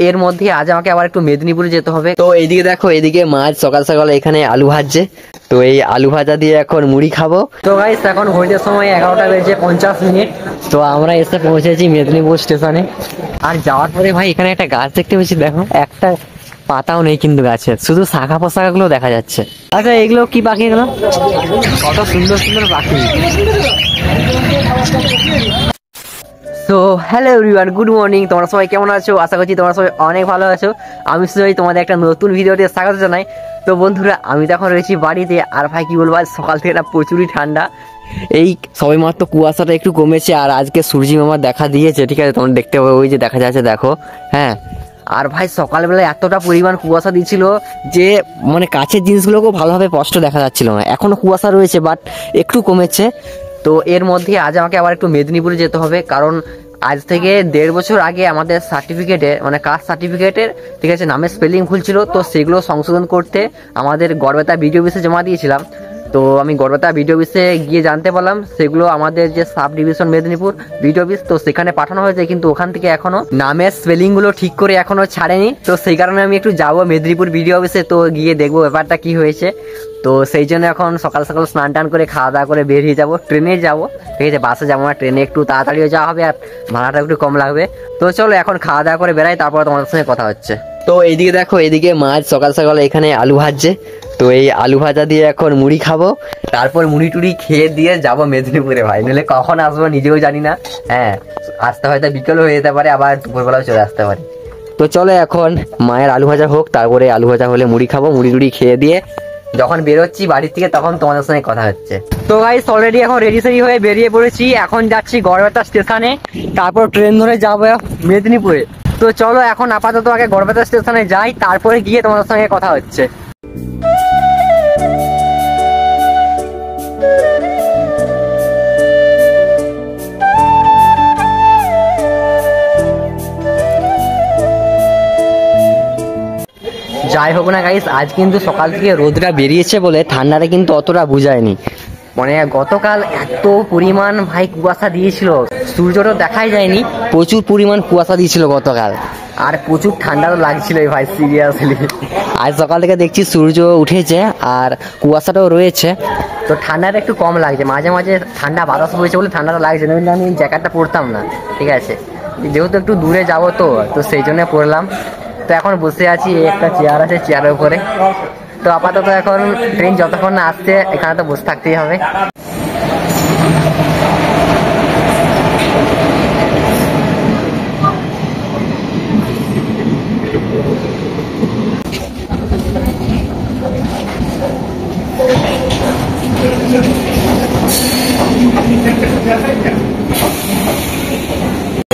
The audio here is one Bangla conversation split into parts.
এর মধ্যে আজ আমাকে আবার একটু মেদিনীপুরে যেতে হবে। তো এইদিকে দেখো, এইদিকে মাছ সকাল সকাল এখানে আলু ভাজছে, তো এই আলু ভাজা দিয়ে এখন মুড়ি খাবো। তো গাইস এখন ঘড়ির সময় 11টা বেজে 50 মিনিট। তো আমরা এসে পৌঁছেছি মেদিনীপুর স্টেশনে। আর যাওয়ার পরে ভাই এখানে একটা গাছ দেখতে পেয়েছি, দেখো একটা পাতাও নেই কিন্তু গাছের, শুধু শাখা পোশাখা গুলো দেখা যাচ্ছে। আচ্ছা এগুলো কি পাখি? এগুলো কত সুন্দর সুন্দর পাখি। তো হ্যালো এভরিওয়ান, গুড মর্নিং। তোমরা সবাই কেমন আছো? আশা করছি তোমরা সবাই অনেক ভালো আছো। আমি সবাই তোমাদের একটা নতুন ভিডিওতে স্বাগত জানাই। তো বন্ধুরা, আমি তো এখন রয়েছি বাড়িতে। আর ভাই কি বলবো, আজ সকাল থেকে একটা প্রচুরই ঠান্ডা। এই সবে মাত্র কুয়াশাটা একটু কমেছে, আর আজকে সূর্যি মামা দেখা দিয়েছে, ঠিক আছে? তোমরা দেখতে পাবে, ওই যে দেখা যাচ্ছে, দেখো। হ্যাঁ, আর ভাই সকালবেলা এতটা পরিমাণ কুয়াশা দিচ্ছিল যে মানে কাছের জিনিসগুলোকেও ভালোভাবে স্পষ্ট দেখা যাচ্ছিল না। এখনও কুয়াশা রয়েছে, বাট একটু কমেছে। তো এর মধ্যে আজ আমাকে আবার একটু মেদিনীপুরে যেতে হবে, কারণ আজ থেকে 1.5 বছর আগে আমাদের সার্টিফিকেটে, মানে কাস্ট সার্টিফিকেটের, ঠিক আছে, নামের স্পেলিং ভুল ছিল। তো সেগুলো সংশোধন করতে আমাদের গড়বেতা বিডিও অফিসে জমা দিয়েছিলাম। তো আমি গড়বেতা বিডিও অফিসে গিয়ে জানতে পারলাম সেগুলো আমাদের যে sub division Medinipur BDO office, তো সেখানে পাঠানো হয়েছে, কিন্তু ওখান থেকে এখনো নামের স্পেলিংগুলো ঠিক করে এখনো ছাড়েনি। তো সেই কারণে আমি একটু যাবো মেদিনীপুর বিডিও অফিসে, তো গিয়ে দেখবো ব্যাপারটা কি হয়েছে। তো সেই জন্য এখন সকাল সকাল স্নান টান করে খাওয়া দাওয়া করে বেরিয়ে যাবো। ট্রেনে যাবো, ঠিক আছে, বাসে যাবো না, ট্রেনে একটু তাড়াতাড়িও যাওয়া হবে আর ভাড়াটা একটু কম লাগবে। তো চলো এখন খাওয়া দাওয়া করে বেরাই, তারপর তোমাদের সঙ্গে কথা হচ্ছে। তো এইদিকে দেখো, এইদিকে মাছ সকাল সকাল এখানে আলু ভাজছে, তো এই আলু ভাজা দিয়ে এখন মুড়ি খাবো। তারপর মুড়ি টুড়ি খেয়ে দিয়ে যাবো মেদিনীপুরে ভাই, নইলে কখন আসবো নিজেও জানি না। হ্যাঁ, আসতে হয়তো বিকেলও হয়ে যেতে পারে, আবার দুপুরবেলাও চলে আসতে পারে। তো চলো এখন মায়ের আলু ভাজা হোক, তারপরে আলু ভাজা হলে মুড়ি খাবো। মুড়ি টুড়ি খেয়ে দিয়ে যখন বেরোচ্ছি বাড়ির থেকে, তখন তোমাদের সঙ্গে কথা হচ্ছে। তো গাইস অলরেডি এখন রেডি সেডি হয়ে বেরিয়ে পড়েছি। এখন যাচ্ছি গড়বেতা স্টেশনে, তারপর ট্রেন ধরে যাবো মেদিনীপুরে। তো চলো এখন আপাতত আগে গড়বেতা স্টেশনে যাই, তারপরে গিয়ে তোমাদের সঙ্গে কথা হচ্ছে। যাই হোক না গাইস, আজ কিন্তু সকাল থেকে রোদটা বেরিয়েছে বলে ঠান্ডাটা কিন্তু অতটা বুঝায়নি। মানে গতকাল এত পরিমাণ ভাই কুয়াশা দিয়েছিল, সূর্যটা দেখাই যায়নি, প্রচুর পরিমাণ কুয়াশা দিয়েছিল গতকাল, আর প্রচুর ঠান্ডাও লাগছিল ভাই, সিরিয়াসলি। আজ সকাল থেকে দেখছি সূর্য উঠেছে আর কুয়াশাটাও রয়েছে, তো ঠান্ডাটা একটু কম লাগছে। মাঝে মাঝে ঠান্ডা বাতাস বইছে বলে ঠান্ডাটা লাগছে, নইলে আমি জ্যাকেটটা পরতাম না, ঠিক আছে? যেহেতু একটু দূরে যাবো, তো সেই জন্য পরলাম। তো এখন বসে আছি, একটা চেয়ার আছে, চেয়ারের উপরে। তো আপাতত এখন ট্রেন যতক্ষণ না আসছে এখানে তো বসে থাকতেই হবে।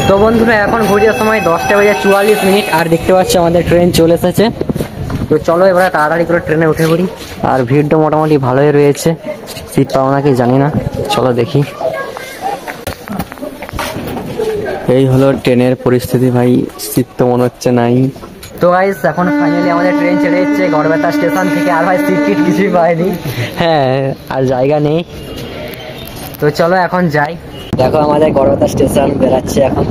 তো বন্ধুরা, এখন ঘড়ির সময় 10টা বেজে 44 মিনিট, আর দেখতে পাচ্ছি আমাদের ট্রেন চলে এসেছে। তো চলো এবারে তাড়াতাড়ি করে ট্রেনে উঠে পড়ি। আর ভিড়টা মোটামুটি ভালোই রয়েছে, সিট পাবো নাকি জানি না, চলো দেখি। এই হলো ট্রেনের পরিস্থিতি ভাই, সিট তো মনে হচ্ছে নাই। তো গাইস এখন ফাইনালি আমাদের ট্রেন ছেড়ে যাচ্ছে গড়বেতা স্টেশন থেকে। আর ভাই সিট টিট কিছুই পাইনি, হ্যাঁ, আর জায়গা নেই। তো চলো এখন যাই। দেখো আমাদের গড়বেতা স্টেশন বেরাচ্ছে এখন।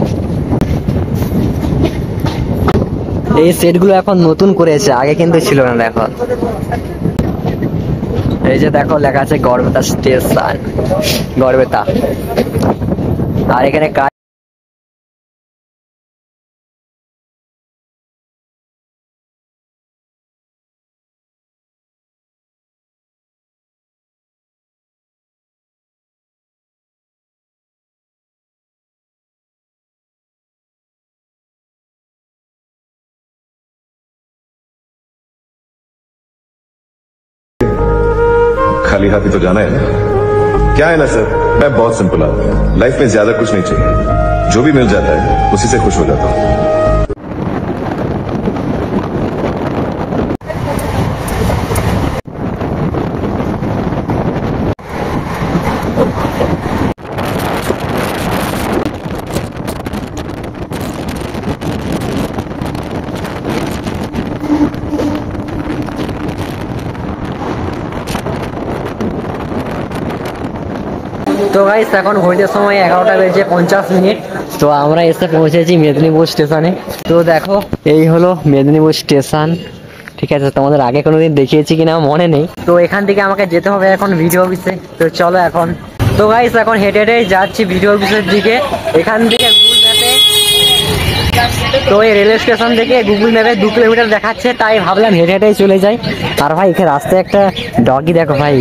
এই সেটগুলো এখন নতুন করেছে, আগে কিন্তু ছিল না। দেখো এই যে দেখো লেখা আছে গড়বেতা স্টেশন, গড়বেতা। আর এখানে खाली हाथी तो जाना है ना? क्या है ना सर, मैं बहुत सिंपल आदमी हूँ, लाइफ में ज्यादा कुछ नहीं चाहिए, जो भी मिल जाता है उसी से खुश हो जाता हूँ। তো গাইস এখন ঘড়ির সময় 11টা বেজে 50 মিনিট। তো আমরা এসে পৌঁছেছি মেদিনীপুর স্টেশনে। তো দেখো এই হলো মেদিনীপুর স্টেশন, ঠিক আছে। তোমাদের আগে কোনোদিন দেখিয়েছি কিনা মনে নেই। তো এখান থেকে আমাকে যেতে হবে এখন ভিডিও অফিসে। তো চলো এখন, তো গাইস এখন হেঁটে হেঁটে যাচ্ছি ভিডিও অফিসের দিকে। এখান থেকে গুগল ম্যাপে, তো এই রেলওয়ে স্টেশন থেকে গুগল ম্যাপে 2 কিলোমিটার দেখাচ্ছে, তাই ভাবলাম হেঁটে হেঁটেই চলে যাই। আর ভাই এখানে রাস্তায় একটা ডগি দেখো ভাই।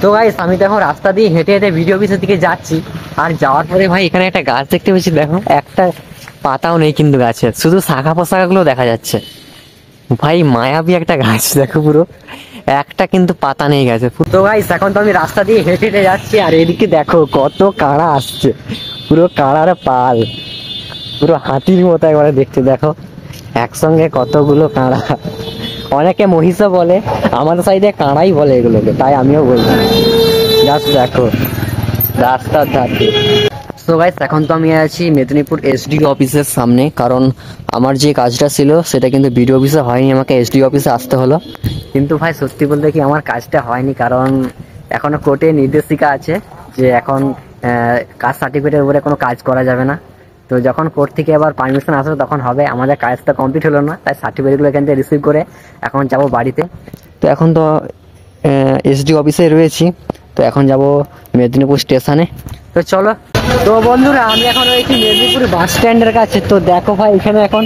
তো গাইস আমি দেখো রাস্তা দিয়ে হেঁটে হেঁটে ভিডিও অফিসের দিকে যাচ্ছি। আর যাওয়ার পরে ভাই এখানে একটা গাছ দেখতে পেয়েছি, দেখো একটা পাতাও নেই কিন্তু গাছের, শুধু শাখা পোশাকাগুলো দেখা যাচ্ছে। ভাই মায়াবী একটা গাছ দেখো, পুরো একটা কিন্তু পাতা নেই গাছে। তো গাইস এখন তো আমি রাস্তা দিয়ে হেঁটে হেঁটে যাচ্ছি, আর এদিকে দেখো কত কাঁড়া আসছে, পুরো কাঁড়ার পাল, পুরো হাতির মতো একবারে দেখতে। দেখো একসঙ্গে কতগুলো কাঁড়া, অনেকে মহিষও বলে, আমাদের সাইডে কাঁড়াই বলে এগুলোকে, তাই আমিও বলছি। জাস্ট দেখো রাস্তার ধারে। তো গাইস এখন তো আমি আছি মেদিনীপুর এসডি অফিসের সামনে, কারণ আমার যে কাজটা ছিল সেটা কিন্তু বিডিও অফিসে হয়নি, আমাকে এসডি অফিসে আসতে হলো। কিন্তু ভাই সত্যি বলতে কি আমার কাজটা হয়নি, কারণ এখনো কোর্টে নির্দেশিকা আছে যে এখন কাস্ট সার্টিফিকেটের উপরে কোনো কাজ করা যাবে না। তো যখন কোর্ট থেকে আবার পারমিশন আসবে তখন হবে। আমাদের কাজটা কমপ্লিট হলো না, তাই সার্টিফিকেটগুলো এখান থেকে রিসিভ করে এখন যাব বাড়িতে। তো এখন তো এসডি অফিসে রয়েছি, তো এখন যাব মেদিনীপুর স্টেশনে। তো চলো। তো বন্ধুরা আমি এখন রয়েছি মেদিনীপুর বাস স্ট্যান্ডের কাছে। তো দেখো ভাই এখানে এখন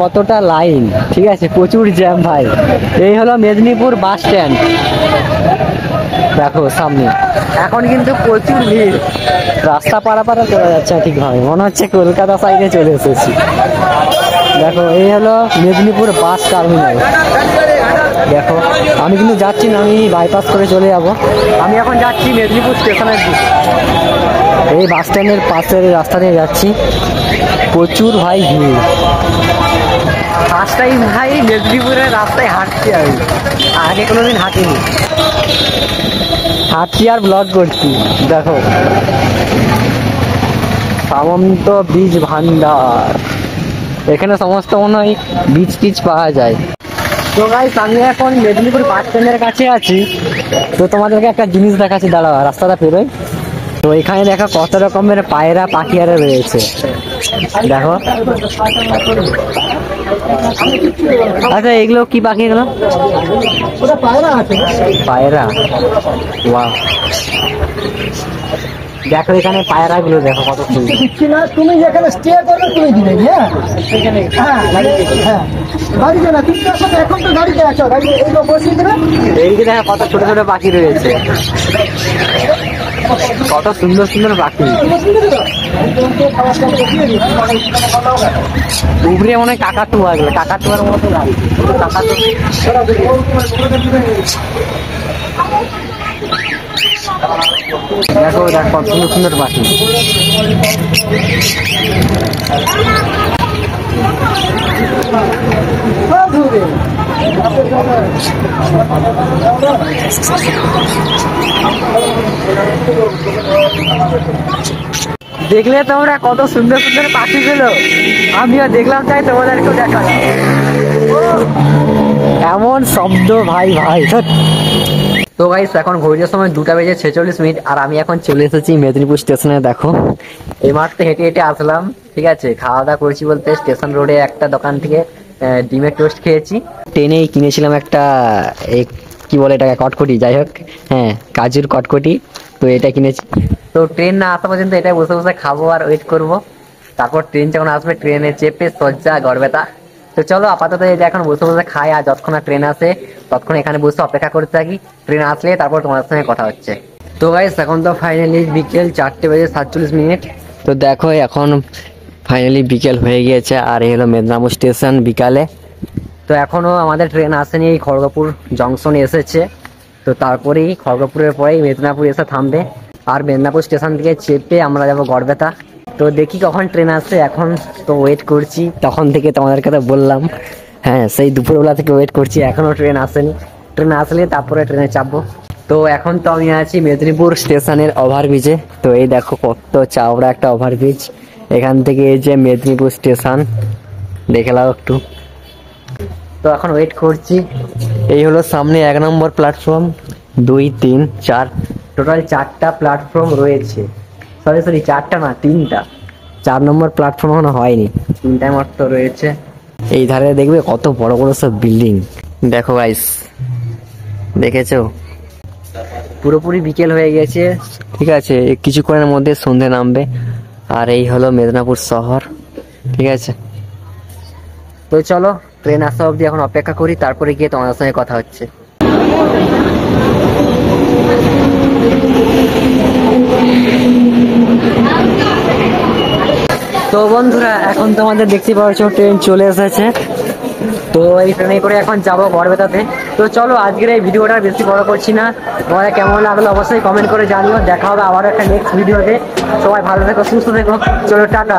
কতটা লাইন, ঠিক আছে, প্রচুর জ্যাম ভাই। এই হলো মেদিনীপুর বাস স্ট্যান্ড, দেখো সামনে এখন কিন্তু প্রচুর ভিড়, রাস্তা পারাপারা চলে যাচ্ছে না ঠিকভাবে, মনে হচ্ছে কলকাতা সাইডে চলে এসেছি। দেখো এই হলো মেদিনীপুর বাস টার্মিনাল। দেখো আমি কিন্তু যাচ্ছি না, আমি বাইপাস করে চলে যাব। আমি এখন যাচ্ছি মেদিনীপুর স্টেশনের দিকে, এই বাস স্ট্যান্ডের পাশের রাস্তা দিয়ে যাচ্ছি, প্রচুর ভাই ভিড়। ফার্স্ট টাইম ভাই মেদিনীপুরের রাস্তায় হাঁটছি, আমি আগে কোনোদিন হাঁটিনি, হাঁটছি আর ব্লগ করছি। দেখো সামন্ত বীজ ভান্ডার, এখানে সমস্ত মনে হয় বীজ টিজ পাওয়া যায়। তো গাইস আমি এখন মেদিনীপুর বাস স্ট্যান্ডের কাছে আছি। তো তোমাদেরকে একটা জিনিস দেখাচ্ছি, দাঁড়াও রাস্তাটা পেরোয়। তো এখানে দেখো কত রকমের পায়রা পাখি আরে রয়েছে, দেখো। আচ্ছা এগুলো কি পাখি? এগুলো পায়রা, ওয়াও। দেখো এখানে পায়রা গুলো দেখো কত সুন্দর। দিচ্ছি না, তুমি যেখানে স্টে করবে তুমি দিবে। হ্যাঁ হ্যাঁ হ্যাঁ, গাড়িতে না, তুমি এখন তো গাড়িতে আছো, গাড়ি এইগুলো বসিয়ে দেবে। এইদিকে দেখো কত ছোট ছোট পাখি রয়েছে, কত সুন্দর সুন্দর পাখি। উপরে মনে হয় কাকাতুয়া, গেলে কাকাতুয়ার মতো লাগে, দেখো দেখো কত সুন্দর সুন্দর পাখি। দেখলে তোমরা কত সুন্দর সুন্দর পাখি গুলো, আমিও দেখলাম তাই তোমাদেরকেও দেখালাম। এমন শব্দ ভাই ভাই। তো গাইস এখন ঘড়ির সময় 2:46, আর আমি এখন চলে এসেছি মেদিনীপুর স্টেশনে। দেখো এই মাত্র হেঁটে হেঁটে আসলাম, ঠিক আছে। খাওয়া দাওয়া করেছি বলতে স্টেশন রোডে একটা দোকান থেকে ডিমের টোস্ট খেয়েছি। ট্রেনেই কিনেছিলাম একটা কি বলে এটাকে, কটকটি, যাই হোক, হ্যাঁ কাজুর কটকটি। তো এটা কিনেছি। তো ট্রেন না আসা পর্যন্ত এটা বসে বসে খাবো আর ওয়েট করব, তারপর ট্রেন যখন আসবে ট্রেনে চেপে সজ্জা গড়বেতা। তো চলো আপাতত এই যে এখন বসে বসে খাই, আর যতক্ষণ না ট্রেন আসে ততক্ষণ এখানে বসে অপেক্ষা করতে থাকি। ট্রেন আসলে তারপর তোমাদের সঙ্গে কথা হচ্ছে। তো গাইস এখন তো ফাইনালি বিকেল 4:47। তো দেখো এখন ফাইনালি বিকেল হয়ে গিয়েছে, আর এই হলো মেদিনীপুর স্টেশন বিকালে। তো এখনো আমাদের ট্রেন আসেনি, এই খড়গপুর জংশনে এসেছে। তো তারপরেই খড়গপুরের পরেই মেদিনীপুর এসে থামবে, আর মেদিনীপুর স্টেশন থেকে চেপে আমরা যাবো গড়বেতা। তো দেখি কখন ট্রেন আসে, এখন তো ওয়েট করছি তখন থেকে, তোমাদেরকে তো বললাম, হ্যাঁ সেই দুপুরবেলা থেকে ওয়েট করছি, এখনো ট্রেন আসেনি। ট্রেন আসলে তারপরে ট্রেনে চাপবো। তো এখন তো আমি আছি মেদিনীপুর স্টেশনের ওভারব্রিজে। তো এই দেখো কত চাওড়া একটা ওভারব্রিজ, এখান থেকে এই যে মেদিনীপুর স্টেশন দেখে নাও একটু। তো এখন ওয়েট করছি, এই হলো সামনে 1 নম্বর প্ল্যাটফর্ম, 2, 3, 4, টোটাল 4টা প্ল্যাটফর্ম রয়েছে। সরি 4টা না 3টা, 4 নম্বর প্ল্যাটফর্ম এখনো হয়নি, 3টায় মাত্র রয়েছে। এই ধারে দেখবে কত বড় বড় সব বিল্ডিং। দেখো গাইস, দেখেছো পুরোপুরি বিকেল হয়ে গেছে, ঠিক আছে, কিছুক্ষণের মধ্যে সন্ধে নামবে। আর এই হলো মেদিনীপুর শহর, ঠিক আছে। তো চলো ট্রেন আসা অবধি এখন অপেক্ষা করি, তারপরে গিয়ে তোমাদের সঙ্গে কথা হচ্ছে। তো বন্ধুরা এখন তোমাদের দেখতে পাচ্ছ ট্রেন চলে এসেছে। তো এই ট্রেনে করে এখন যাবো বরবেতাতে। তো চলো আজকের এই ভিডিওটা বেশি বড় করছি না, তোমাদের কেমন লাগলো অবশ্যই কমেন্ট করে জানিও। দেখা হবে আবার একটা নেক্সট ভিডিওতে। সবাই ভালো থেকো, সুস্থ থেকো, চলো টাটা।